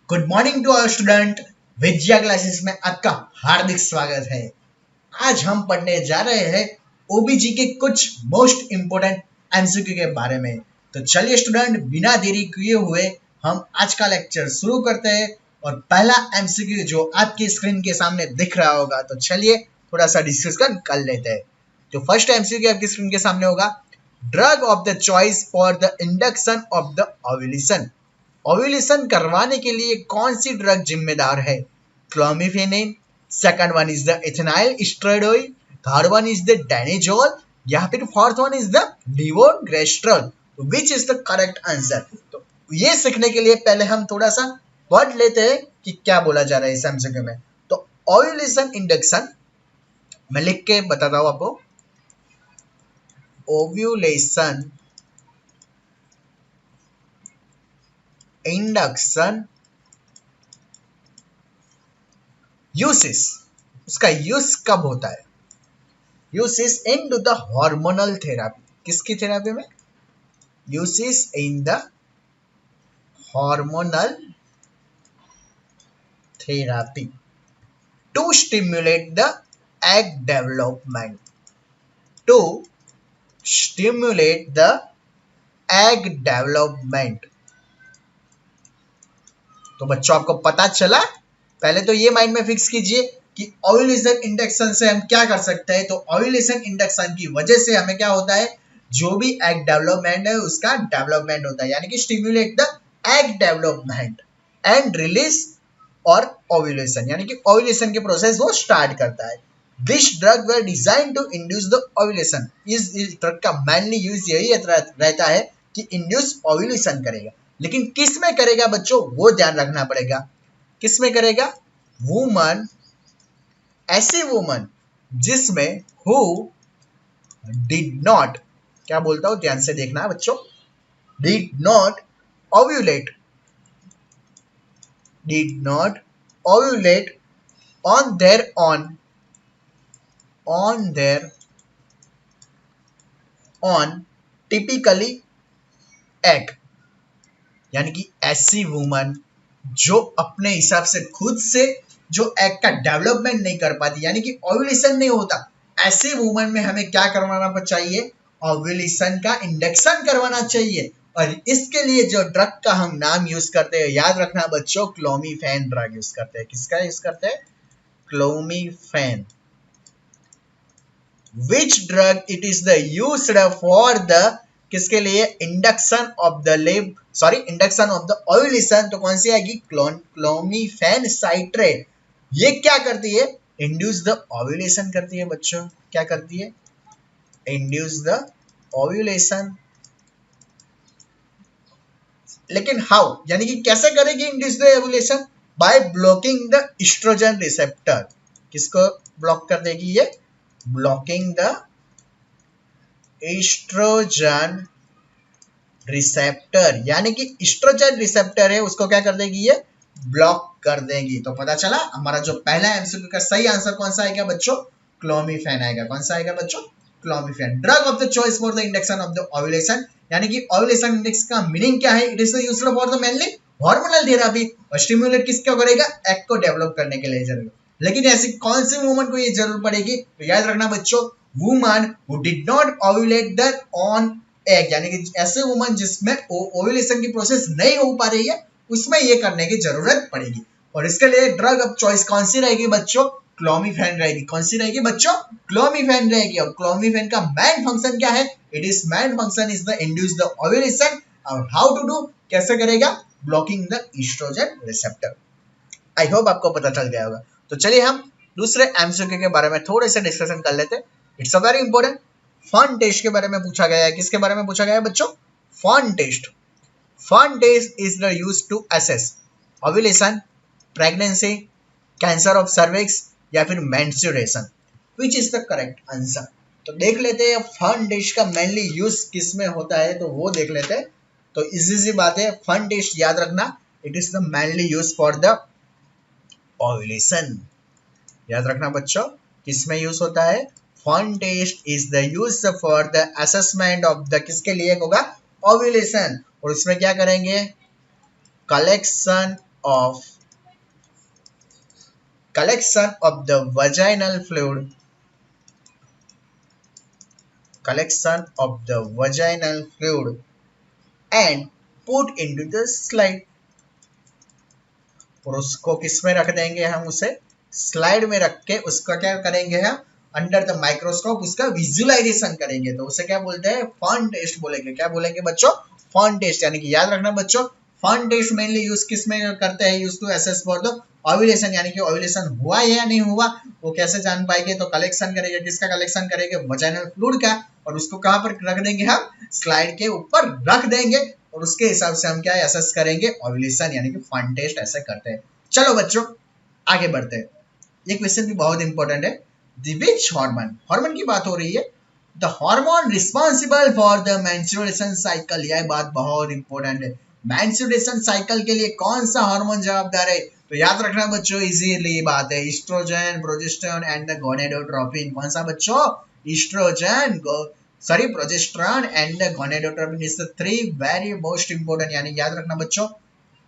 Good morning to our student. Vidya classes में आपका हार्दिक स्वागत है। आज हम पढ़ने जा रहे हैं ओबीजी के कुछ मोस्ट इंपोर्टेंट एमसीक्यू के बारे में। तो चलिए स्टूडेंट, बिना देरी किए हुए हम आज का लेक्चर शुरू करते हैं। और पहला एमसीक्यू जो आपकी स्क्रीन के सामने दिख रहा होगा, तो चलिए थोड़ा सा डिस्कशन कर लेते हैं। जो फर्स्ट एमसीक्यू आपकी स्क्रीन के सामने होगा, drug of the choice for the induction of the ovulation. Ovulation करवाने के लिए कौन सी ड्रग जिम्मेदार है? Clomiphene, second one is the ethinyl steroid, third one is the danazol, या फिर fourth one is the levonorgestrel. Which is the correct answer? तो ये सीखने के लिए पहले हम थोड़ा सा पढ़ लेते हैं कि क्या बोला जा रहा है इस एमसीक्यू में। तो ओव्यूलेशन इंडक्शन मैं लिख के बताता हूं आपको। ओव्यूलेशन इंडक्शन यूसेस, उसका यूज कब होता है? Uses in the hormonal therapy. किसकी थेरापी में? Uses in the hormonal therapy to stimulate the egg development, to stimulate the egg development। तो बच्चों आपको पता चला? पहले तो ये माइंड में फिक्स कीजिए कि ओव्यूलेशन इंडक्शन से हम क्या कर सकते हैं। तो ओव्यूलेशन इंडक्शन की वजह से हमें क्या होता है, जो भी एग डेवलपमेंट है उसका डेवलपमेंट होता है, यानी कि stimulate the egg development and release और ओव्यूलेशन, यानी कि ओव्यूलेशन के प्रोसेस वो स्टार्ट करता है। This drug were designed to induce the ovulation. इस ड्रग का मेनली यूज यही रहता है कि इंड्यूस ओव्यूलेशन करेगा। लेकिन किस में करेगा बच्चों, वो ध्यान रखना पड़ेगा। किस में करेगा? वुमन, ऐसी वुमन जिसमें हु डिड नॉट, क्या बोलता हूं ध्यान से देखना बच्चों, did not ovulate, did not ovulate on their on typically egg, यानी कि ऐसी वुमन जो अपने हिसाब से खुद से जो एग का डेवलपमेंट नहीं कर पाती, यानी कि ओव्यूलेशन नहीं होता, ऐसी वुमन में हमें क्या करवाना चाहिए? ओव्यूलेशन का इंडक्शन करवाना चाहिए। और इसके लिए जो ड्रग का हम नाम यूज करते हैं, याद रखना बच्चों, क्लोमिफेन ड्रग यूज करते हैं। किसका यूज करते हैं? Clomiphene. Which drug it is the used for the, किसके लिए? Induction of the induction of the ovulation. तो कौन सी आएगी? Clomiphene citrate. ये क्या करती है? इंड्यूस द ओव्यूलेशन करती है बच्चों। क्या करती है? Induce the ovulation. लेकिन हाउ, यानी कि कैसे करेगी induce the ovulation? By blocking the oestrogen receptor. किसको ब्लॉक कर देगी ये? ब्लॉकिंग द एस्ट्रोजन रिसेप्टर, यानी कि एस्ट्रोजन रिसेप्टर है उसको क्या कर देगी ये? ब्लॉक कर देगी। तो पता चला हमारा जो पहला एमसीक्यू का सही आंसर कौन सा आएगा बच्चों? क्लोमिफेन आएगा। कौन सा आएगा बच्चों? Clomiphene. Drug of the choice for the induction of the ovulation, यानी कि ओव्यूलेशन इंडेक्स का मीनिंग क्या है? It is used for the mainly hormonal therapy. और स्टिमुलेट किसको करेगा? एग को डेवलप करने के लिए जरूर। लेकिन ऐसी कौन सी वुमन को ये जरूर पड़ेगी? तो याद रखना बच्चों, woman who did not ovulate the on egg, यानी कि ऐसे वुमन जिसमें ओव्यूलेशन की प्रोसेस नहीं हो पा रही है, उसमें ये करने की जरूरत पड़ेगी। और इसके लिए ड्रग ऑफ चॉइस कौन सी रहेगी बच्चों? क्लोमिफेन रहेगी। कौन सी रहेगी बच्चों? क्लोमिफेन रहेगी। और क्लोमिफेन का मेन फंक्शन क्या है? It is main function is the induce the ovulation. और हाउ टू डू, कैसे करेगा? Blocking the oestrogen receptor. I hope आपको पता चल गया होगा। तो चलिए हम दूसरे एमसीक्यू के बारे में थोड़े से डिस्कशन कर लेते हैं। It's a very important. Fern test के बारे में पूछा गया है। किसके बारे में पूछा गया है बच्चों? Fern test. Fern test is the use to assess ovulation, pregnancy, cancer of cervix, या फिर menstruation. Which is the correct answer? तो देख लेते हैं फन टेस्ट का मेनली यूज किस में होता है, तो वो देख लेते हैं। तो इजी सी बात है, फन टेस्ट याद रखना, it is the mainly use for the ovulation. याद रखना बच्चों, किसमें यूज होता है? Fern test is the use for the assessment of the, किसके लिए होगा? ओव्यूलेशन। और इसमें क्या करेंगे? Collection of collection of the vaginal fluid, collection of the vaginal fluid and put into the slide. और उसको किस में रख देंगे हम, उसे स्लाइड में रख के उसका क्या करेंगे हम, अंडर द माइक्रोस्कोप उसका विजुअलाइजेशन करेंगे। तो उसे क्या बोलते हैं, फन टेस्ट बोलेंगे। क्या बोलेंगे बच्चों, फन टेस्ट। यानी कि याद रखना बच्चों, फन टेस्ट मेनली यूज किस में करते हैं, use to assess for the ovulation. यानी कि ओव्यूलेशन हुआ है या नहीं हुआ वो कैसे जान पाएंगे, तो कलेक्शन करेंगे। किसका कलेक्शन करेंगे, वजाइनल फ्लूइड का। और उसको कहां पर रख देंगे हम, स्लाइड के ऊपर रख देंगे और उसके हिसाब से हम क्या असेस करेंगे, ओव्यूलेशन यानी कि फन टेस्ट ऐसे करते हैं। चलो बच्चों आगे बढ़ते हैं। ये क्वेश्चन भी बहुत इंपॉर्टेंट है। विच हार्मोन, हार्मोन की बात हो रही है, the hormone responsible for the menstruation cycle. यह बात बहुत इंपॉर्टेंट है। मेंस्ट्रुएशन साइकिल के लिए कौन सा हार्मोन जवाबदार है, तो याद रखना बच्चों, इजीली बात है, oestrogen, progesterone and the gonadotropin. कौन सा बच्चों, oestrogen, progesterone and the gonadotropin is the three very most important. यानी याद रखना बच्चों,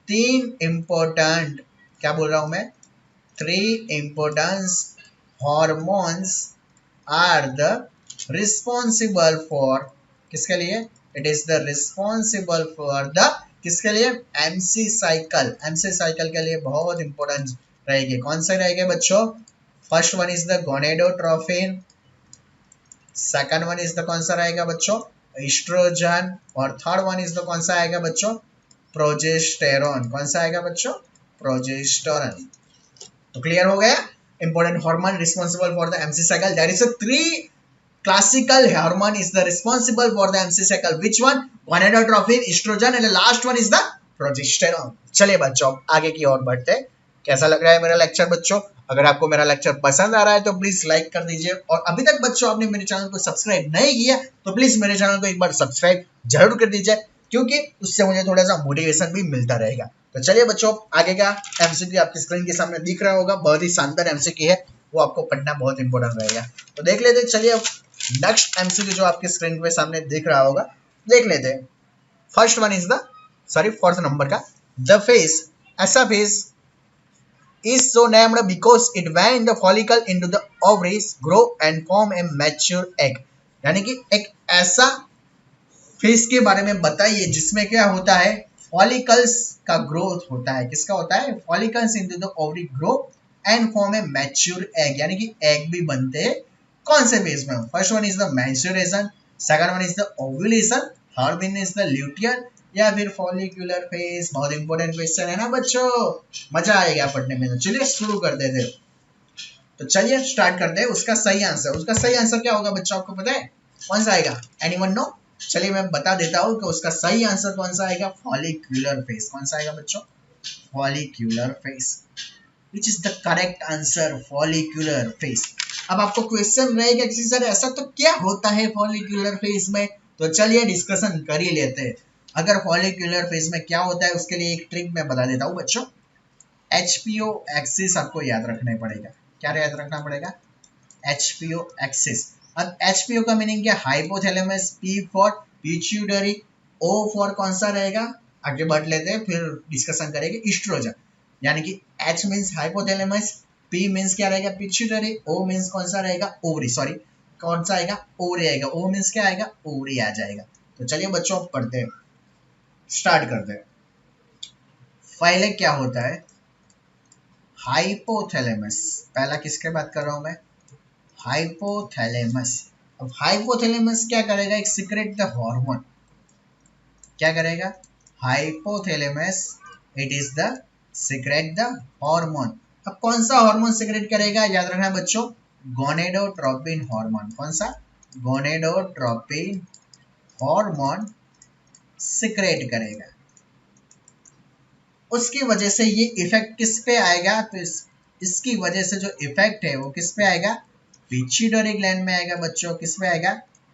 तीन इंपोर्टेंट, क्या बोल रहा हूं मैं, three important hormones are the responsible for, किसके लिए, it is the responsible for the, किसके लिए, MC cycle। MC cycle के लिए बहुत इंपॉर्टेंट रहेगी। कौन से रहेंगे बच्चों, first one is the gonadotropin, second one is the कौन सा रहेगा बच्चों, ईस्ट्रोजन, और थर्ड वन इज द कौन सा आएगा बच्चों, प्रोजेस्टेरोन। कौन सा आएगा बच्चों, प्रोजेस्टेरोन। तो क्लियर हो गया, important hormone responsible for the MC cycle, that is a three classical hormone is the responsible for the MC cycle, which one, gonadotropin, oestrogen and the last one is the progesterone. चलिए बच्चों आगे की ओर बढ़ते हैं। कैसा लग रहा है मेरा लेक्चर बच्चों, अगर आपको मेरा लेक्चर पसंद आ रहा है तो प्लीज लाइक कर दीजिए, और अभी तक बच्चों आपने मेरे चैनल को सब्सक्राइब नहीं किया तो प्लीज मेरे चैनल को एक बार सब्सक्राइब जरूर कर दीजिए, क्योंकि उससे मुझे थोड़ा सा मोटिवेशन भी मिलता रहेगा। तो चलिए बच्चों आगे का एमसीक्यू आपकी स्क्रीन के सामने दिख रहा होगा, बहुत ही शानदार एमसीक्यू है, वो आपको पढ़ना बहुत इंपॉर्टेंट रहेगा। तो देख लेते हैं, चलिए अब नेक्स्ट एमसीक्यू जो आपके स्क्रीन के सामने दिख रहा होगा देख लेते हैं। First one is the, sorry fourth number का, द फेस, ऐसा face is so named because it when the follicle into the ovaries grow and form a mature egg। यानी कि एक ऐसा फेस के बारे में बताइए जिसमें क्या होता है, फॉलिकल्स का ग्रोथ होता है। किसका होता है, follicles into the ovary grow and form A mature egg, यानी कि एग भी बनते हैं। कौन से फेज में, first one is the maturation, second one is the ovulation, third one is the luteal या फिर फॉलिक्यूलर फेज। बहुत इंपॉर्टेंट क्वेश्चन है ना बच्चों, मजा आएगा पढ़ने में। तो चलिए शुरू कर देते हैं। तो चलिए स्टार्ट करते हैं। उसका सही आंसर, उसका सही आंसर क्या होगा बच्चों, आपको पता है कौन सा आएगा, एनीवन नो? चलिए मैं बता देता हूँ कि उसका सही आंसर कौन सा आएगा, फॉलिक्यूलर फेज। कौन सा आएगा बच्चों, follicular phase, which is the correct answer, follicular phase. अब आपको क्वेश्चन रहेगा किसी सर ऐसा तो क्या होता है फॉलिक्यूलर फेज में, तो चलिए डिस्कशन कर ही लेते हैं। अगर फॉलिक्यूलर फेज में क्या होता है उसके लिए एक ट्रिक मैं बता देता हूँ बच्चों। HPO एक्सिस आपको याद रखना पड़ेगा। क्या याद रखना पड़ेगा, HPO एक्सिस। अब HPO का मीनिंग क्या, hypothalamus, P for pituitary, O for कौन सा रहेगा, आगे बढ़ लेते हैं फिर डिस्कशन करेंगे, ईस्ट्रोजन। यानी कि H means hypothalamus, P means क्या रहेगा, पिट्यूटरी, O मीन्स कौन सा रहेगा, ओवरी, सॉरी कौन सा आएगा, ओवरी आएगा, O मीन्स क्या आएगा, ओवरी आ जाएगा। तो चलिए बच्चों पढ़ते हैं, स्टार्ट करते हैं। पहले क्या होता है, हाइपोथैलेमस, पहला किसके बात कर रहा हूं मैं, हाइपोथैलेमस। अब हाइपोथैलेमस क्या करेगा, एक सीक्रेट द हार्मोन, क्या करेगा, hypothalamus it is the secret the hormone. अब कौन सा हार्मोन सीक्रेट करेगा, याद रखना बच्चों, गोनेडोट्रोपिन हार्मोन। कौन सा, गोनेडोट्रोपिन हार्मोन सीक्रेट करेगा। उसकी वजह से ये इफेक्ट किस पे आएगा, तो इसकी वजह से जो इफेक्ट है वो किस पे आएगा, पिट्यूटरी ग्लैंड में आएगा बच्चों। किस पे आएगा,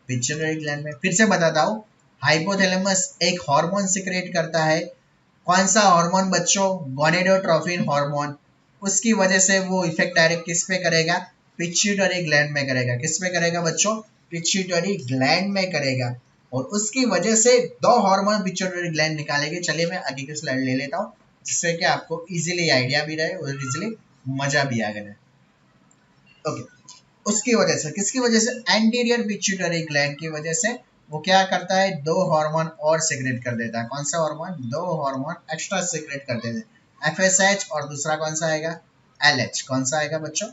पिट्यूटरी ग्लैंड में। फिर से बताता हूँ, हाइपोथैलेमस एक हार्मोन सीक्रेट करता है। कौन सा हार्मोन बच्चों, गोनेडोट्रोपिन हार्मोन। उसकी वजह से वो इफेक्ट डायरेक्ट किस पे करेगा, पिट्यूटरी ग्लैंड में करेगा। किस पे करेगा बच्चों, पिट्यूटरी ग्लैंड में करेगा। और उसकी वजह से दो हार्मोन पिट्यूटरी ग्लैंड निकालेंगे। चलिए मैं आगे की स्लाइड ले लेता हूँ, जिससे कि आपको इजीली आइडिया भी रहे और इजीली मजा भी आ गया। ओके, उसकी वजह से, किसकी वजह से, एंटीरियर पिट्यूटरी ग्लैंड की वजह से वो क्या करता है, दो हार्मोन और सीक्रेट कर देता है। कौन सा हार्मोन, दो हार्मोन एक्स्ट्रा सीक्रेट कर देते हैं, एफएसएच और दूसरा कौन सा आएगा, एलएच। कौन सा आएगा बच्चों,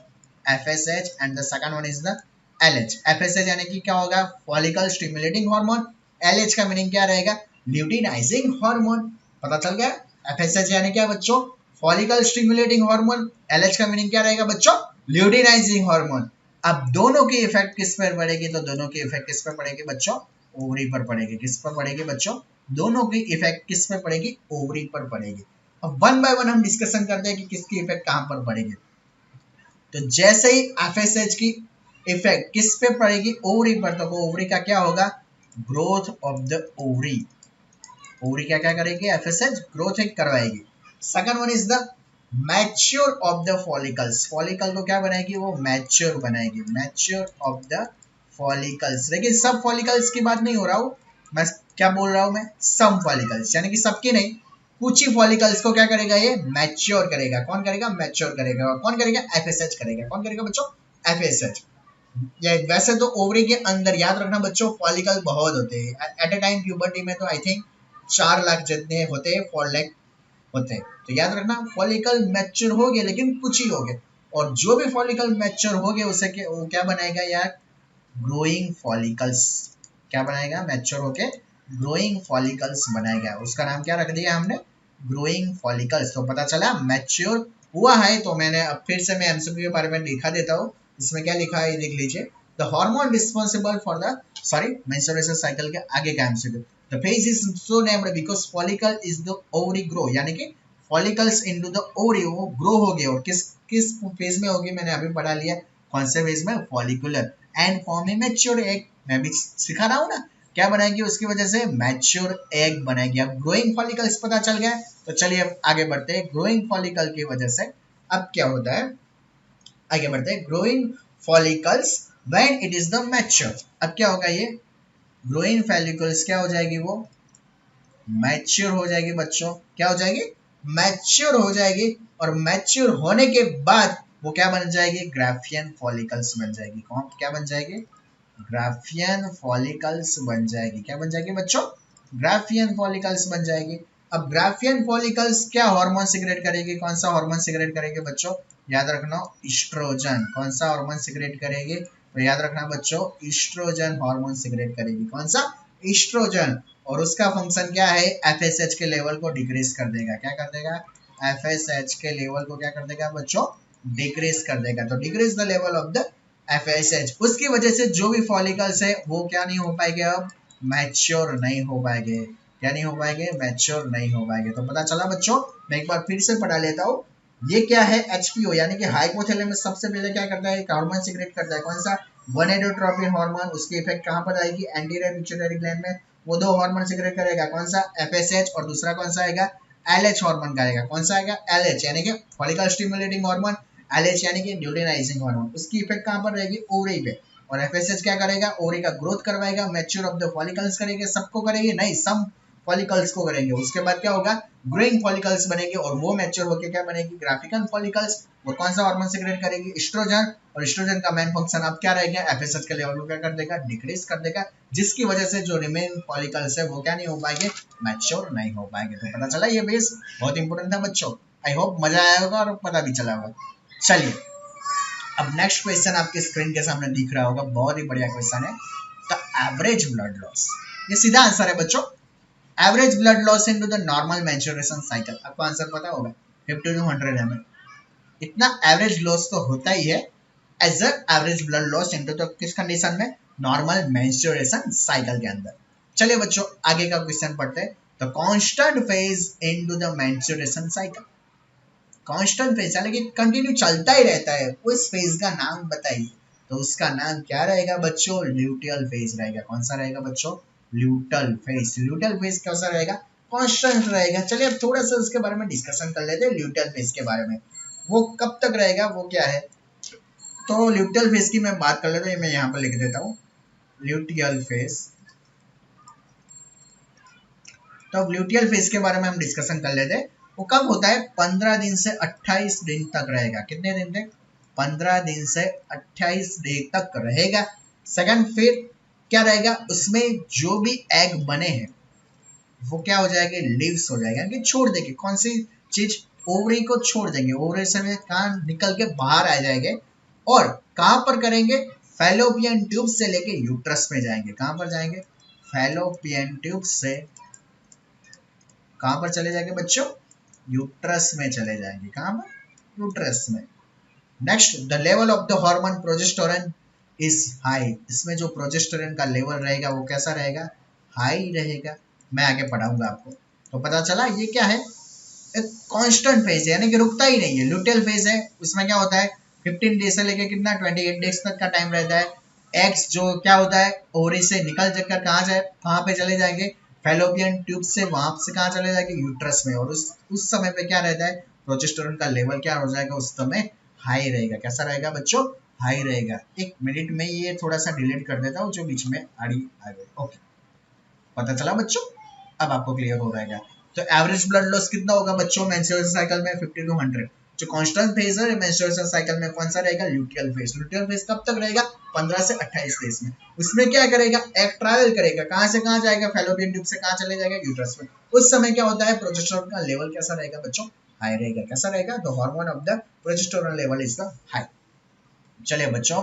FSH and the second one is the LH. FSH यानी कि क्या होगा, फॉलिकल स्टिमुलेटिंग हार्मोन। एलएच का मीनिंग क्या रहेगा, ल्यूटिनाइजिंग हार्मोन। पता चल गया, एफएसएच यानी क्या बच्चों, फॉलिकल स्टिमुलेटिंग हार्मोन। एलएच का मीनिंग क्या रहेगा बच्चों, ल्यूटिनाइजिंग हार्मोन। अब दोनों की इफेक्ट किस पर पड़ेगी, तो दोनों की इफेक्ट किस पर पड़ेगी बच्चों, ओवरी पर पड़ेगी। किस पर पड़ेगी बच्चों, दोनों की इफेक्ट किस पर पड़ेगी, ओवरी पर पड़ेगी। अब वन बाय वन हम डिस्कशन करते हैं कि किसकी इफेक्ट कहां पर पड़ेगी। तो जैसे ही एफएसएच की इफेक्ट किस पे पड़ेगी, ओवरी पर, तो ओवरी का क्या होगा, growth of the ovary. Ovary क्या क्या करेगी, एफएसएच ग्रोथ करवाएगी। Second one is the mature of the follicles. Follicle को क्या बनाएगी, वो मैच्योर बनाएगी, मैच्योर ऑफ द फॉलिकल्स। लेकिन सब फॉलिकल्स की बात नहीं हो रहा हूं मैं, क्या बोल रहा हूं मैं, सम फॉलिकल्स, यानी कि सबकी नहीं, कुछ ही फॉलिकल्स को क्या करेगा, ये मैच्योर करेगा। कौन करेगा, मैच्योर करेगा। कौन करेगा, एफएसएच करेगा। कौन करेगा बच्चों, एफएसएच। या वैसे तो ओवरी के अंदर याद रखना बच्चों, फॉलिकल बहुत होते हैं एट अ टाइम। प्यूबर्टी में तो आई थिंक 4 लाख जितने होते हैं, 4 लाख होते हैं। तो याद रखना, फॉलिकल मैच्योर हो गए लेकिन कुछ ही हो गए, और जो भी फॉलिकल मैच्योर हो गए उसे वो क्या बनाएगा यार, ग्रोइंग फॉलिकल्स। क्या बनाएगा, मैच्योर होके ग्रोइंग फॉलिकल्स बनाएगा। उसका नाम क्या रख दिया हमने, ग्रोइंग फॉलिकल्स। तो पता चला मैच्योर हुआ है। तो मैंने अब फिर से मैं एमसीक्यू के बारे में लिखा देता हूँ। इसमें क्या लिखा है देख लीजिए, the hormone responsible for the menstruation cycle के आगे का MCQ. The phase is so named because follicle is the ovary grow, यानी कि फॉलिकल्स इनटू द ओवरी, वो ग्रो हो गए। और किस किस फेज में होगी, मैंने अभी पढ़ा लिया, कौन से फेज में, follicular, and form A mature egg. मैं भी सिखा रहा हूँ ना, क्या बनाएगी उसकी वजह से, मैच्योर एग बनाएगी। अब ग्रोइंग फॉलिकल्स पता चल गया, तो चलिए अब आगे बढ़ते हैं। ग्रोइंग फॉलिकल की वजह से अब क्या होता है, आगे बढ़ते हैं। Growing follicles when it is the mature. अब क्या होगा, ये ग्रोइंग फॉलिकल्स क्या हो जाएगी, वो मैच्योर हो जाएगी बच्चों। क्या हो जाएगी, मैच्योर हो जाएगी। और मैच्योर होने के बाद वो क्या बन जाएगी, ग्राफियन फॉलिकल्स बन जाएगी। कौन, क्या बन जाएगी, ग्राफियन फॉलिकल्स बन जाएगी। क्या बन जाएगी बच्चों, ग्राफियन फॉलिकल्स बन जाएगी। अब ग्राफियन फॉलिकल्स क्या हार्मोन सिक्रेट करेगी, कौन सा हार्मोन सिक्रेट करेगी बच्चों, याद रखना, ईस्ट्रोजन। कौन सा हार्मोन सिक्रेट करेगी, तो याद रखना बच्चों, ईस्ट्रोजन हार्मोन सिक्रेट करेगी। कौन सा, ईस्ट्रोजन। और उसका फंक्शन क्या है, एफएसएच के लेवल को डिक्रीज कर देगा। क्या कर देगा, एफएसएच के लेवल को क्या कर देगा बच्चों, डिक्रीज कर देगा। तो decrease the level of the FSH. उसकी वजह से जो भी फॉलिकल्स है वो क्या नहीं हो पाएंगे, अब मैच्योर नहीं हो पाएंगे। क्या नहीं हो पाएंगे, मैच्योर नहीं हो पाएंगे। तो पता चला बच्चों, मैं एक बार फिर से पढ़ा लेता हूँ। ये क्या है, एचपीओ, यानी कि हाइपोथैलेमस सबसे पहले क्या करता है, एक हार्मोन सिक्रेट करता है। कौन सा, गोनेडोट्रोपिन हार्मोन। उसकी इफेक्ट कहां पर आएगी, एंटीरियर पिट्यूटरी ग्लैंड में। वो दो हार्मोन सिक्रेट करेगा, कौन सा, एफएसएच, और दूसरा कौन सा आएगा, एलएच हार्मोन का आएगा। कौन सा आएगा, एलएच, यानी कि फॉलिकल स्टिमुलेटिंग हार्मोन। एलएच यानी कि ल्यूटिनाइजिंग हार्मोन। उसकी इफेक्ट कहां पर रहेगी, ओवरी पे। और एफएसएच क्या करेगा, ओवरी का ग्रोथ करवाएगा, मैच्योर ऑफ द फॉलिकल्स करेंगे। सबको करेंगे नहीं, सम फॉलिकल्स को करेंगे। उसके बाद क्या होगा, ग्रोइंग फॉलिकल्स बनेंगे, और वो मैच्योर होकर क्या बनेगी, ग्राफिकल फॉलिकल्स। वो कौन सा हार्मोन सिक्रेट करेगी, एस्ट्रोजन। और एस्ट्रोजन का मेन फंक्शन अब क्या रहेगा, एफएसएच के लेवल को क्या कर देगा, डिक्रीज कर देगा, जिसकी वजह से जो रिमेन फॉलिकल्स है वो क्या नहीं हो पाएंगे, मैच्योर नहीं हो पाएंगे। तो पता चला, ये बेस बहुत इंपॉर्टेंट था बच्चों। आई होप मजा आया होगा और पता भी चला होगा। चलिए अब नेक्स्ट क्वेश्चन आपके स्क्रीन के सामने दिख रहा होगा, बहुत ही बढ़िया क्वेश्चन है। द एवरेज ब्लड लॉस, ये सीधा आंसर है बच्चों, average blood loss into the normal menstruation cycle. आपको आंसर पता होगा, 50 to 100 ml, इतना एवरेज लॉस तो होता ही है as a average blood loss into the किस कंडीशन में, नॉर्मल मेंस्ट्रुएशन साइकिल के अंदर। चलिए बच्चों आगे का क्वेश्चन पढ़ते हैं। The constant phase into the menstruation cycle. Constant phase यानी कि कंटिन्यू चलता ही रहता है, उस फेज का नाम बताइए। तो उसका नाम क्या रहेगा बच्चों, ल्यूटियल फेज रहेगा। कौन सा रहेगा बच्चों, ल्यूटल फेज। ल्यूटल फेज कैसा रहेगा, कांस्टेंट रहेगा। चलिए अब थोड़ा सा उसके बारे में डिस्कशन कर लेते हैं, ल्यूटल फेज के बारे में। वो कब तक रहेगा, वो क्या है, तो ल्यूटियल फेज की मैं बात कर लेता हूँ, मैं यहाँ पर लिख देता हूँ ल्यूटियल फेज। तो अब ल्यूटियल फेज के बारे में हम डिस्कशन कर लेते हैं। वो कब होता है? 15 दिन से 28 दिन तक रहेगा। कितने दिन तक? 15 दिन से 28 दिन तक रहेगा। सेकंड, फिर क्या रहेगा? उसमें जो भी एग बने हैं वो क्या हो जाएंगे? लीव्स हो जाएगा, यानी छोड़ देंगे। कौन सी चीज? ओवरी को छोड़ देंगे। ओवरी से कहाँ निकल के बाहर आ जाएंगे और कहां पर करेंगे? फैलोपियन ट्यूब से लेके यूट्रस में जाएंगे। कहां पर जाएंगे? फैलोपियन ट्यूब से कहां पर चले जाएंगे बच्चों? यूट्रस में चले जाएंगे। कहां पर? यूट्रस में। Next, the level of the hormone progesterone is high. इसमें जो प्रोजेस्टेरोन का लेवल रहेगा वो कैसा रहेगा? हाई रहेगा। मैं आगे पढ़ाऊंगा आपको। तो पता चला ये क्या है? एक कांस्टेंट फेज है, यानी कि रुकता ही नहीं है। ल्यूटियल फेज है, उसमें क्या होता है? 15 डेज से लेके कितना 28 डेज तक का टाइम रहता है। एग्स जो क्या होता है? ओवरी से निकल कर कहाँ पे चले जाएंगे? फैलोपियन ट्यूब से वहां से कहाँ चले जाएंगे? यूट्रस में। और उस समय पे क्या रहता है? प्रोजेस्टेरोन का लेवल क्या हो जाएगा? उस समय हाई रहेगा। कैसा रहेगा बच्चों? हाई रहेगा। एक मिनट में ये थोड़ा सा डिलीट कर देता हूँ जो बीच में आड़ी आ गई। ओके, पता चला बच्चों? अब आपको क्लियर हो जाएगा। तो एवरेज ब्लड लॉस कितना होगा बच्चों मेंस्ट्रुएशन साइकिल में? 50 to 100। जो कांस्टेंट फेज है मेंस्ट्रुएशन साइकिल में कौन सा रहेगा? Luteal phase. ल्यूटियल फेज कब तक रहेगा? 15 से 28 डेज में। उसमें क्या करेगा? एग ट्रैवल करेगा। कहां से कहां जाएगा? फैलोपियन ट्यूब से कहां चले जाएगा? यूट्रस में। उस समय क्या होता है? प्रोजेस्टेरोन का लेवल कैसा रहेगा बच्चों? हाई रहेगा। कैसा रहेगा? The hormone of the progesterone level is the high. चलिए बच्चों,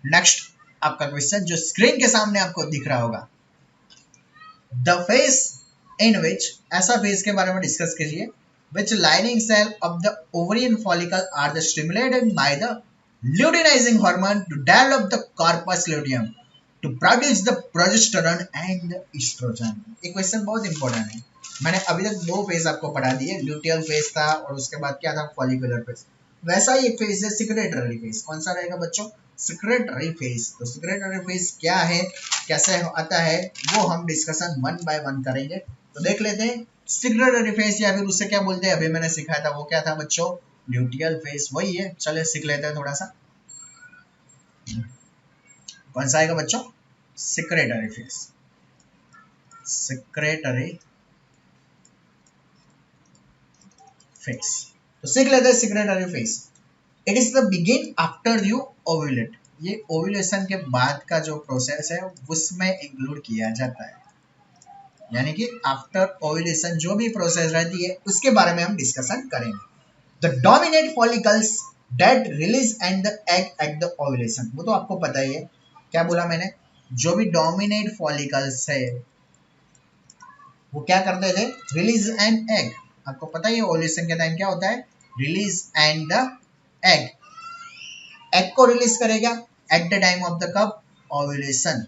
नेक्स्ट आपका क्वेश्चन जो स्क्रीन के सामने आपको दिख रहा होगा, द फेज इन विच, ऐसा फेज के बारे में डिस्कस कीजिए, which lining cell of the ovarian follicle are the stimulated by the luteinizing hormone to develop the corpus luteum to produce the progesterone and the estrogen। ये question बहुत important है। मैंने अभी तक दो फेज आपको पढ़ा दिए, ल्यूटियल फेज था और उसके बाद क्या था? Follicular phase. वैसा ही एक फेज है सिक्रेटरी फेज। कौन सा रहेगा बच्चों? Secretary phase. तो सिक्रेटरी फेज क्या है, कैसे आता है, वो हम डिस्कशन वन बाय वन करेंगे। तो देख लेते हैं सिक्रेटरी फेज, या फिर उससे क्या बोलते हैं, अभी मैंने सिखाया था वो क्या था बच्चों? Luteal phase. वही है, चले सीख लेते हैं थोड़ा सा। कौन सा आएगा बच्चों? Secretary phase. सिक्रेटरी फेज तो सीख लेते हैं secretary phase. It is the begin after you ovulate. ये ओव्यूलेशन के बाद का जो प्रोसेस है उसमें इंक्लूड किया जाता है, यानी कि आफ्टर ओव्यूलेशन जो भी प्रोसेस रहती है उसके बारे में हम डिस्कशन करेंगे। The dominate follicles that release and the egg at the ovulation. वो तो आपको पता ही है। क्या बोला मैंने? जो भी डोमिनेट फॉलिकल्स है वो क्या करते थे? Release and egg. आपको पता ही है ओव्यूलेशन के टाइम क्या होता है? Release and the egg. Egg को रिलीज करेगा at the time of the कब? ओव्यूलेशन।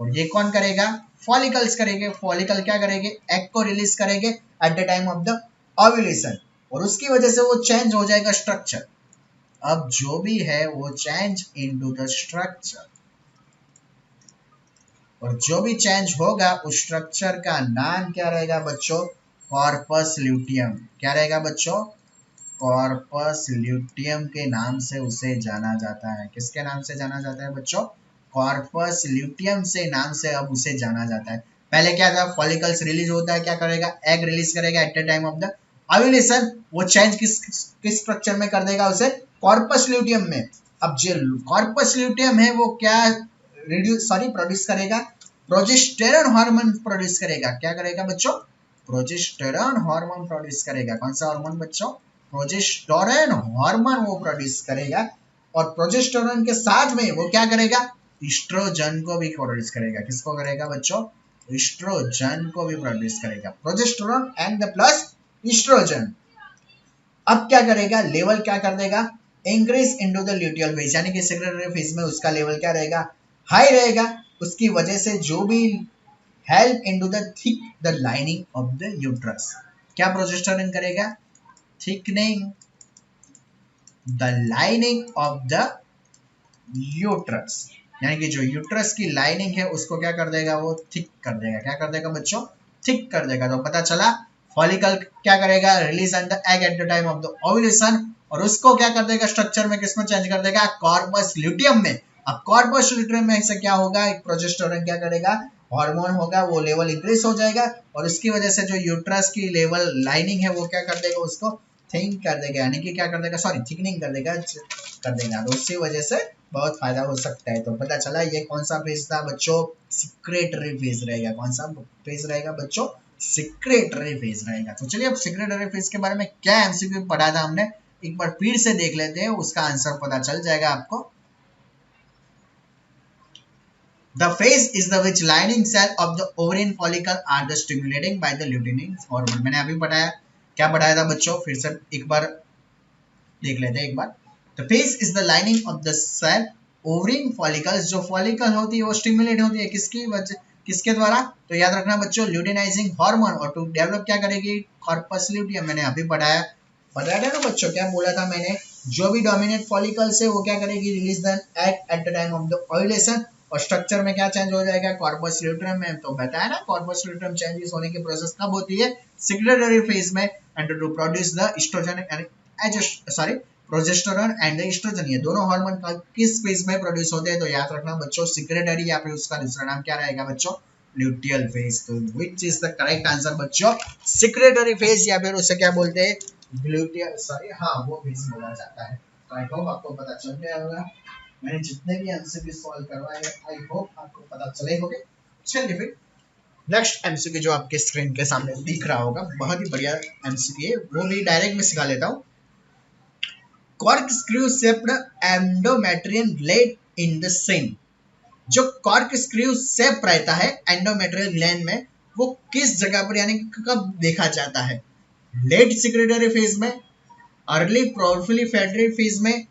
और ये कौन करेगा? फॉलिकल्स करेंगे। फॉलिकल क्या करेंगे? एग को रिलीज करेंगे at the time of the ovulation, और उसकी वजह से वो चेंज हो जाएगा स्ट्रक्चर। अब जो भी है वो चेंज इनटू द स्ट्रक्चर, और जो भी चेंज होगा उस स्ट्रक्चर का नाम क्या रहेगा बच्चों? Corpus luteum. क्या रहेगा बच्चों? कॉर्पस ल्यूटियम के नाम से उसे जाना जाता है। किसके नाम से जाना जाता है बच्चों? कॉर्पस ल्यूटियम से नाम से अब उसे जाना जाता है। पहले क्या था? फॉलिकल्स रिलीज होता है, क्या करेगा? एग रिलीज करेगा at the time of the ovulation. वो चेंज किस स्ट्रक्चर में कर देगा? उसे कॉर्पस ल्यूटियम में। अब जो कॉर्पस ल्यूटियम है वो क्या प्रोड्यूस करेगा? प्रोजेस्टेरोन हार्मोन प्रोड्यूस करेगा। क्या करेगा बच्चों? प्रोजेस्टेरोन हार्मोन प्रोड्यूस करेगा। कौन सा हार्मोन बच्चों? प्रोजेस्टेरोन हार्मोन वो प्रोड्यूस करेगा। और प्रोजेस्टेरोन के साथ में वो क्या करेगा? एस्ट्रोजन को भी प्रोड्यूस करेगा। किसको करेगा बच्चों? एस्ट्रोजन को भी प्रोड्यूस करेगा। Progesterone and the plus oestrogen. अब क्या करेगा? लेवल क्या कर देगा? Increase into the luteal phase, यानी कि सेक्रेटरी फेज में उसका लेवल क्या रहेगा? हाई रहेगा। उसकी वजह से जो भी help into the thick the lining of the uterus. क्या प्रोजेस्टेरोन करेगा? Thickening the lining of the uterus, यानी कि जो यूट्रस की लाइनिंग है उसको क्या कर देगा? वो थिक कर देगा। क्या कर देगा बच्चों? थिक कर देगा। तो पता चला फॉलिकल क्या करेगा? Release and the egg at the time of the ovulation, और उसको क्या कर देगा? स्ट्रक्चर में किसमें चेंज कर देगा? कॉर्पस ल्यूटियम में। अब कॉर्पस ल्यूटियम में से क्या होगा? एक प्रोजेस्टेरोन क्या करेगा? हार्मोन होगा वो लेवल इंक्रीज हो जाएगा और उसकी वजह से जो यूट्रस की लेवल लाइनिंग है वो क्या कर देगा, उसको थिक कर देगा, यानी कि क्या कर देगा, सॉरी थिकनिंग कर देगा तो उसकी वजह से बहुत फायदा हो सकता है। तो पता चला ये कौन सा फेज था बच्चों, सिक्रेटरी फेज रहेगा। कौन सा फेज रहेगा बच्चों, सिक्रेटरी फेज रहेगा। तो चलिए अब सिक्रेटरी फेज के बारे में क्या एमसीक्यू पढ़ा था हमने एक बार फिर से देख लेते हैं, उसका आंसर पता चल जाएगा आपको। The phase is the which lining cell of the ovarian follicle are the stimulating by the luteinizing hormone। मैंने अभी पढ़ाया, क्या पढ़ाया था बच्चों, फिर से एक बार देख लेते हैं एक बार। The phase is the lining of the cell ovarian follicles, जो follicle होती है वो stimulate होती है किसकी वजह, किसके द्वारा, तो याद रखना बच्चों ल्यूटिनाइजिंग हार्मोन, और टू डेवलप क्या करेगी, कॉर्पस ल्यूटियम। मैंने अभी पढ़ाया ना बच्चों, क्या बोला था मैंने, जो भी डोमिनेंट फॉलिकल्स है वो क्या करेगी, release the egg at the time of the ovulation, और स्ट्रक्चर में क्या चेंज हो जाएगा, कॉर्पस ल्यूटियम में। तो बताया ना कॉर्पस ल्यूटियम चेंजेस होने की प्रोसेस कब होती है, सिक्रेटरी फेज में, and to produce the oestrogen and progesterone and the oestrogen, ये दोनों हार्मोन किस फेज में प्रोड्यूस होते हैं, तो याद रखना बच्चों सिक्रेटरी, या फिर उसका दूसरा नाम क्या रहेगा बच्चों, ल्यूटियल फेज। तो which is the correct answer बच्चों, सिक्रेटरी फेज, या फिर उसे क्या बोलते हैं, ग्लूटियल, सॉरी हाँ वो फेज बोला जाता है। तो आई होप आपको पता चल गया होगा, मैंने जितने भी एमसीक्यू सॉल्व करवाए हैं आई होप आपको पता चले होंगे। चलिए फिर नेक्स्ट एमसीक्यू जो आपके स्क्रीन के सामने दिख रहा होगा, बहुत ही बढ़िया एमसीक्यू है, वो भी डायरेक्ट में सिखा लेता हूँ। Cork screw shaped endometrial gland in the same, जो कॉर्क स्क्रू शेप रहता है एंडोमेट्रियल ग्लैंड में, वो किस जगह पर यानी कब देखा जाता है, लेट सिक्रेटरी फेज में, अर्ली प्रोलिफेरेटिव फेज में,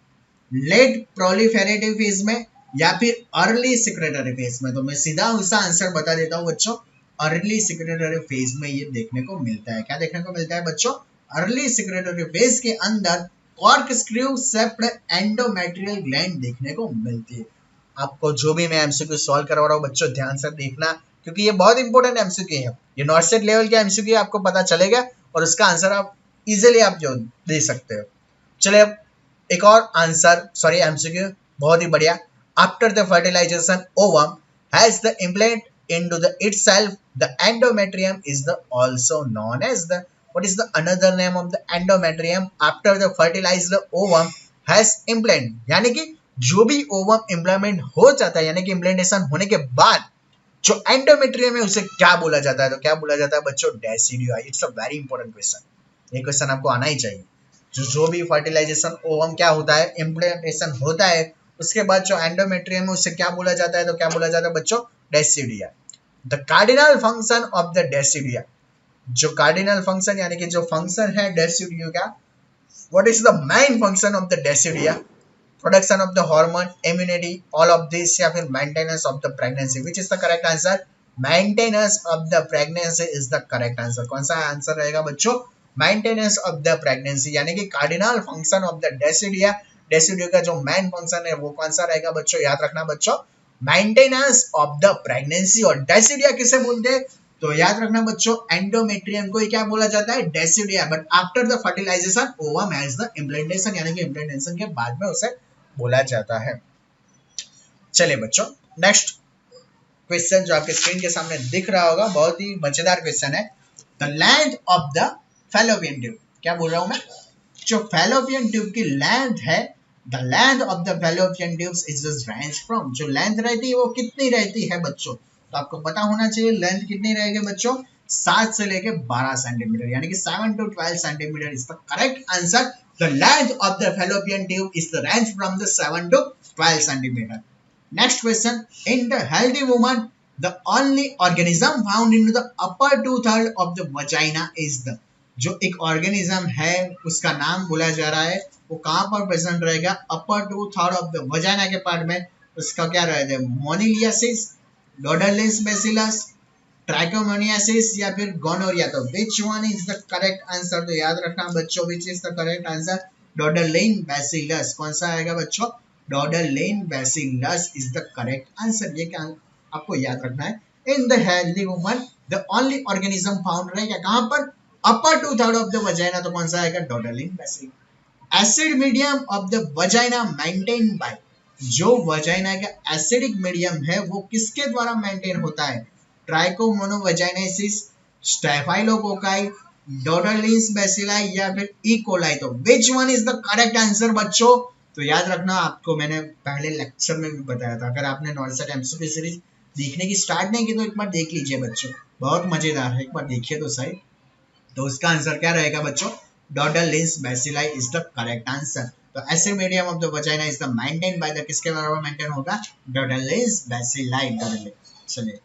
लेट प्रोलिफेरेटिव फेज में, या फिर अर्ली सिक्रेटरी फेज में। तो मैं सीधा उसका आंसर बता देता हूँ बच्चों, अर्ली सिक्रेटरी फेज में ये देखने को मिलता है। क्या देखने को मिलता है बच्चों, अर्ली सिक्रेटरी फेज के अंदर cork screw shaped endometrial gland देखने को मिलती है। आपको जो भी मैं एमसीक्यू सॉल्व करवा रहा हूँ बच्चों ध्यान से देखना, क्योंकि ये बहुत इंपॉर्टेंट एमसीक्यू है, ये नॉर्सेट लेवल के एमसीक्यू आपको पता चलेगा और उसका आंसर आप इजीली आप जो दे सकते हो। चलिए अब एक और आंसर, सॉरी एमसीक्यू बहुत ही बढ़िया। After the fertilisation ovum has the implant into the itself, the endometrium is the also known as the, what is the another name of the endometrium after the fertilized ovum has implant, यानी कि जो भी ovum implant हो जाता है, यानी कि implantation होने के बाद जो एंडोमेट्रियम है उसे क्या बोला जाता है, तो क्या बोला जाता है बच्चों, decidua. It's a very important question, ये क्वेश्चन आपको आना ही चाहिए। जो भी फर्टिलाइजेशन ओवम क्या होता है, इम्प्लांटेशन होता है, उसके बाद जो एंडोमेट्रियम है उसे क्या बोला जाता है, तो क्या बोला जाता है बच्चों, decidua. The cardinal function of the decidua, जो कार्डिनल फंक्शन यानी कि जो फंक्शन है डेसिडिया का, what is the main function of the decidua, production of the hormone, immunity, all of this, या फिर maintenance of the pregnancy. Which is the correct answer, maintenance of the pregnancy is the correct answer. कौन सा answer रहेगा बच्चों, maintenance of the pregnancy, यानी कि cardinal function of the डेसिडिया, डेसिडिया का जो मेन फंक्शन है वो कौन सा रहेगा बच्चों, याद रखना बच्चों, मेंटेनेंस ऑफ द प्रेगनेंसी। और डेसिडिया किसे बोलते हैं, तो याद रखना बच्चों, एंडोमेट्रियम को क्या बोला जाता है, decidua. But after the fertilisation ovum has the implantation, यानी कि इम्प्लांटेशन के बाद में उसे बोला जाता है। चलिए बच्चों नेक्स्ट क्वेश्चन जो आपके स्क्रीन के सामने दिख रहा होगा, बहुत ही मजेदार क्वेश्चन है। The length of the fallopian tube, क्या बोल रहा हूं मैं, जो फैलोपियन ट्यूब की लेंथ है, the length of the fallopian tubes is just range from, जो लेंथ रहती है वो कितनी रहती है बच्चों, तो आपको पता होना चाहिए लेंथ कितनी रहेगी बच्चों, 7 से लेके 12 सेंटीमीटर, यानी कि 7 to 12 centimetre is the correct answer. The length of the fallopian tube is the range from the 7 to 12 centimetre. Next question, in the healthy woman the only organism found in the upper 2/3 of the vagina is the, जो एक organism है उसका नाम बोला जा रहा है, वो कहां पर प्रेजेंट रहेगा, अपर 2/3 ऑफ द वजाइना के पार्ट में, उसका क्या रहेगा, मोनिलियासिस, डोडरलिस बेसिलस, ट्राइकोमोनियासिस, या फिर गोनोरिया। तो which one is the correct answer, तो याद रखना बच्चों which is the correct answer, Doderlein bacillus. कौन सा आएगा बच्चों, Doderlein bacillus is the correct answer. ये क्या आपको याद रखना है, in the healthy woman the only organism found रहेगा कहां पर, अपर 2/3 ऑफ द वजाइना, तो कौन सा आएगा, Doderlein bacillus. Acid medium of the vagina maintain by, जो वजाइना का एसिडिक मीडियम है वो किसके द्वारा मेंटेन होता है, ट्राइकोमोनोवेजाइनेसिस, स्टेफाइलोकोकाई, डोडरलिंस बेसिलाई या फिर ई कोलाई। तो which one is the correct answer बच्चों? तो याद रखना, आपको मैंने पहले लेक्चर में भी बताया था, अगर आपने नॉलेज एमसीक्यू सीरीज देखने की स्टार्ट नहीं की तो एक बार देख लीजिए बच्चों, बहुत मजेदार है, एक बार देखिए तो सही। तो उसका आंसर क्या रहेगा बच्चों? Doderlein's bacilli is the correct answer. तो acid medium of the vagina is the maintain by the, किसके द्वारा मेंटेन होगा? Doderlein's bacilli. चलिए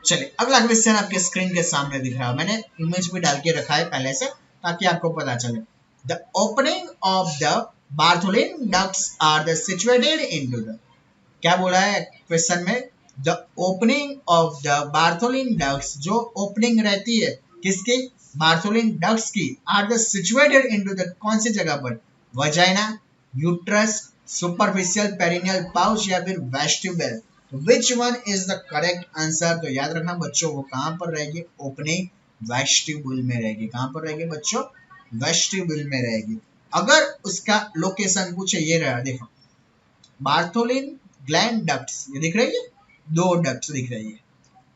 चलिए अगला क्वेश्चन आपके स्क्रीन के सामने दिख रहा है, मैंने इमेज भी डाल के रखा है पहले से ताकि आपको पता चले। The opening of the Bartholin ducts are the situated into the, क्या बोला है क्वेश्चन में? The opening of the Bartholin ducts, जो ओपनिंग रहती है किसकी? बार्थोलिन डक्ट्स की, are the situated into the, कौन सी जगह पर? Vagina, uterus, superficial perineal pouch या फिर वेस्टिब्यूल। तो which one is the correct answer? तो याद रखना बच्चों, वो कहां पर रहेगी? ओपनिंग वेस्टिब्यूल में रहेगी। कहां पर रहेगी बच्चों? वेस्टिब्यूल में रहेगी। अगर उसका लोकेशन पूछे, ये रहा देखो, बार्थोलिन ग्लैंड डक्ट्स, ये दिख रही है, दो डक्ट्स दिख रही है।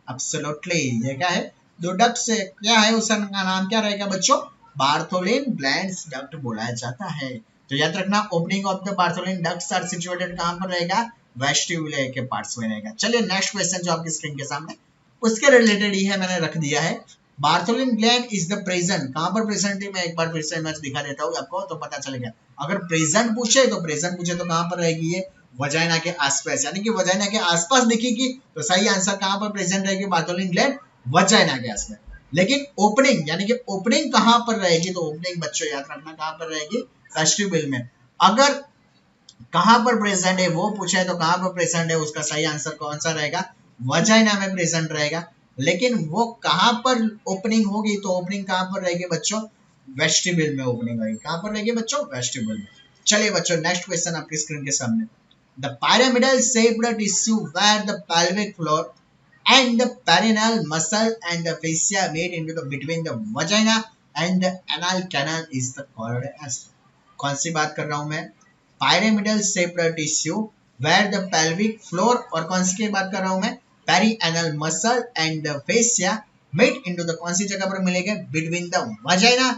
एब्सोल्युटली, ये क्या है? दो डक्ट्स है, क्या है उसका नाम क्या रहेगा बच्चों? बार्थोलिन ग्लैंड्स डक्ट बोला जाता है। तो याद रखना, opening of the Bartholin ducts are situated कहां पर रहेगा? वेस्टिब्यूल के पार्ट्स में रहेगा। चलिए नेक्स्ट क्वेश्चन जो आपकी स्क्रीन के सामने, उसके रिलेटेड ही है, मैंने रख दिया है। Bartholin gland is the present, कहां पर प्रेजेंट है? मैं एक बार फिर से इमेज दिखा देता हूँ आपको तो पता चलेगा। अगर प्रेजेंट पूछे तो कहां पर रहेगी ये? वजाइना के आसपास, यानी कि वजाइना के आसपास दिखेगी। तो सही आंसर कहां पर प्रेजेंट रहेगी? बार्थोलिन ग्लैंड वजाइना के आसपास। लेकिन ओपनिंग, यानी कि ओपनिंग कहां पर रहेगी? तो ओपनिंग बच्चों याद रखना कहां पर रहेगी? वेस्टिब्यूल में। अगर कहां पर प्रेजेंट है वो पूछे तो कहां पर प्रेजेंट है, उसका सही आंसर कौन सा रहेगा? वजाइना में प्रेजेंट रहेगा। लेकिन वो कहां पर ओपनिंग होगी? तो ओपनिंग कहां पर रहेगी बच्चों? वेस्टिब्यूल में ओपनिंग होगी। कहां पर रहेगी बच्चों? वेस्टिब्यूल में। चलिए बच्चों नेक्स्ट क्वेश्चन आपकी स्क्रीन के सामने। The pyramidal shaped tissue where the pelvic floor and the perineal muscle and the fascia made into the between the vagina and the anal canal is the called as, कौन सी बात कर रहा हूं मैं? pyramidal shaped tissue where the pelvic floor, और कौन सी की बात कर रहा हूं मैं? perianal muscle and the fascia made into the, कौन सी जगह पर मिलेगा? between the vagina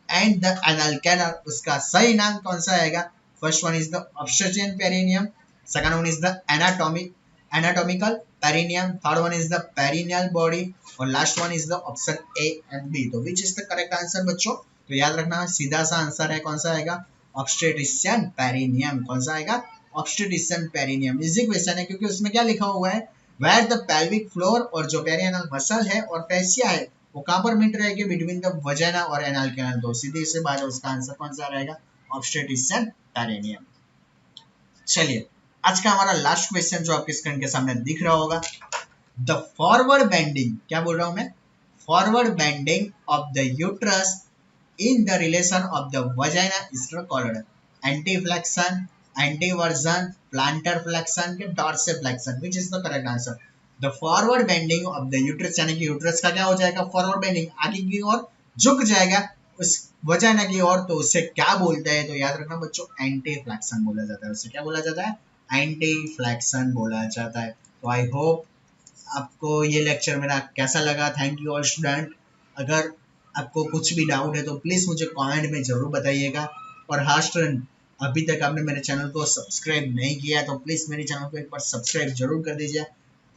and the anal canal। उसका सही नाम कौन सा आएगा? First one is the obstetrian perineum, second one is the anatomical perineum, third one is the perineal body और last one is the option A and B। तो which is the correct answer बच्चों? तो याद रखना सीधा सा answer है, कौन सा आएगा? obstetrician perineum। कौन सा आएगा? obstetrician perineum। इजी क्वेश्चन है क्योंकि उसमें क्या लिखा हुआ है? where the pelvic floor, और जो पेरियनल मसल है और fascia है वो कहां पर मिट रहेगी? बिटवीन द वजाइना और एनल कैनाल। तो सीधे से बात है, उसका आंसर कौन सा रहेगा? obstetrician perineum। चलिए आज का हमारा लास्ट क्वेश्चन जो आपके स्क्रीन के सामने दिख रहा होगा, द फॉरवर्ड बेंडिंग, क्या बोल रहा हूं मैं? Forward bending of the uterus in the relation of the vagina is called anteflexion, anteversion, plantar flexion के dorsiflexion. Which is the correct answer? The forward bending of the uterus, यानी कि uterus का क्या हो जाएगा? Forward bending, आगे की ओर झुक जाएगा उस वजाइना की ओर। तो उससे क्या बोलते हैं? तो याद रखना बच्चों, एंटी फ्लेक्शन बोला जाता है। उससे क्या बोला जाता है? एंटी फ्लेक्शन बोला जाता है। तो आई होप आपको ये लेक्चर मेरा कैसा लगा। Thank you all student. अगर आपको कुछ भी डाउट है तो प्लीज़ मुझे कमेंट में ज़रूर बताइएगा। और हाँ स्टूडेंट, अभी तक आपने मेरे चैनल को सब्सक्राइब नहीं किया तो प्लीज़ मेरे चैनल को एक बार सब्सक्राइब जरूर कर दीजिए।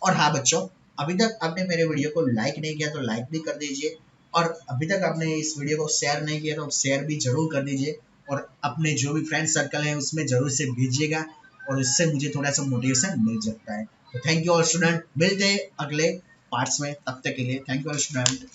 और हाँ बच्चों, अभी तक आपने मेरे वीडियो को लाइक नहीं किया तो लाइक भी कर दीजिए। और अभी तक आपने इस वीडियो को शेयर नहीं किया तो शेयर भी जरूर कर दीजिए। और अपने जो भी फ्रेंड सर्कल है उसमें जरूर से भेजिएगा, और उससे मुझे थोड़ा सा मोटिवेशन मिल सकता है। तो थैंक यू ऑल स्टूडेंट, मिलते हैं अगले पार्ट्स में, तब तक के लिए थैंक यू ऑल स्टूडेंट।